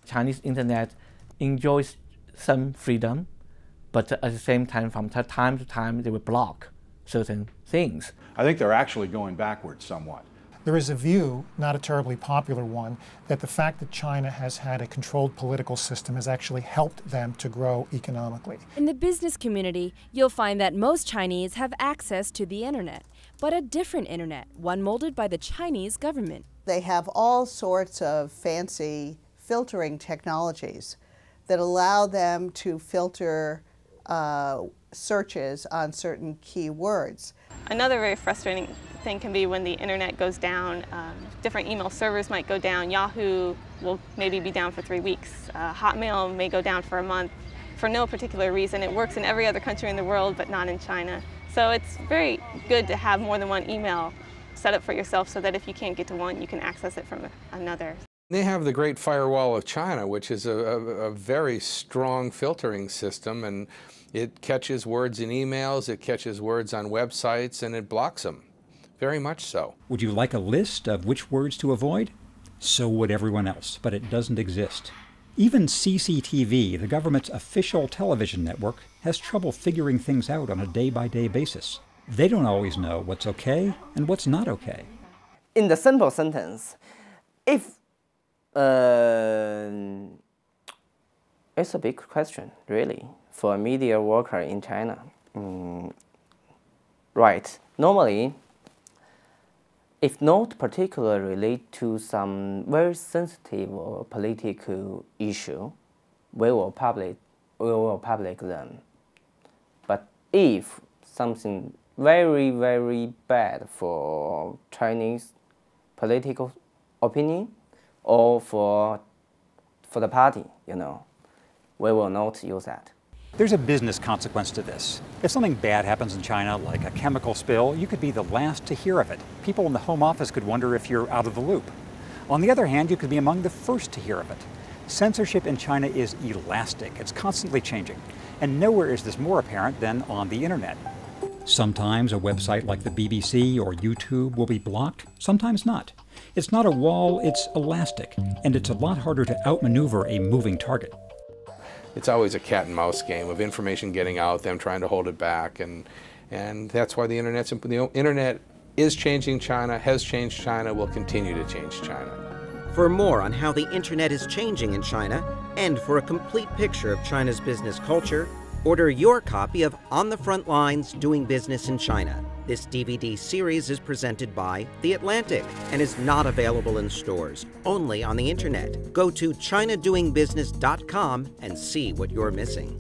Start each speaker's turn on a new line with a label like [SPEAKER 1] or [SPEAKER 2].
[SPEAKER 1] Chinese internet enjoys some freedom, but at the same time, from time to time, they will block certain things.
[SPEAKER 2] I think they're actually going backwards somewhat.
[SPEAKER 3] There is a view, not a terribly popular one, that the fact that China has had a controlled political system has actually helped them to grow economically.
[SPEAKER 4] In the business community, you'll find that most Chinese have access to the internet, but a different internet, one molded by the Chinese government.
[SPEAKER 5] They have all sorts of fancy filtering technologies that allow them to filter searches on certain keywords.
[SPEAKER 6] Another very frustrating thing can be when the internet goes down. Different email servers might go down. Yahoo will maybe be down for 3 weeks. Hotmail may go down for a month for no particular reason. It works in every other country in the world, but not in China. So it's very good to have more than one email set up for yourself so that if you can't get to one, you can access it from another.
[SPEAKER 7] They have the Great Firewall of China, which is a very strong filtering system, and it catches words in emails, it catches words on websites, and it blocks them. Very much so.
[SPEAKER 8] Would you like a list of which words to avoid? So would everyone else, but it doesn't exist. Even CCTV, the government's official television network, has trouble figuring things out on a day-by-day basis. They don't always know what's okay and what's not okay.
[SPEAKER 9] In the simple sentence, if it's a big question, really, for a media worker in China. Right. Normally, if not particularly related to some very sensitive or political issue, we will public them. But if something very, very bad for Chinese political opinion or for the party, you know, we will not use that.
[SPEAKER 8] There's a business consequence to this. If something bad happens in China, like a chemical spill, you could be the last to hear of it. People in the Home Office could wonder if you're out of the loop. On the other hand, you could be among the first to hear of it. Censorship in China is elastic. It's constantly changing. And nowhere is this more apparent than on the internet. Sometimes a website like the BBC or YouTube will be blocked, sometimes not. It's not a wall, it's elastic, and it's a lot harder to outmaneuver a moving target.
[SPEAKER 7] It's always a cat and mouse game of information getting out, them trying to hold it back, and that's why the internet is changing China, has changed China, will continue to change China.
[SPEAKER 10] For more on how the internet is changing in China, and for a complete picture of China's business culture, order your copy of On the Front Lines, Doing Business in China. This DVD series is presented by The Atlantic and is not available in stores, only on the internet. Go to ChinaDoingBusiness.com and see what you're missing.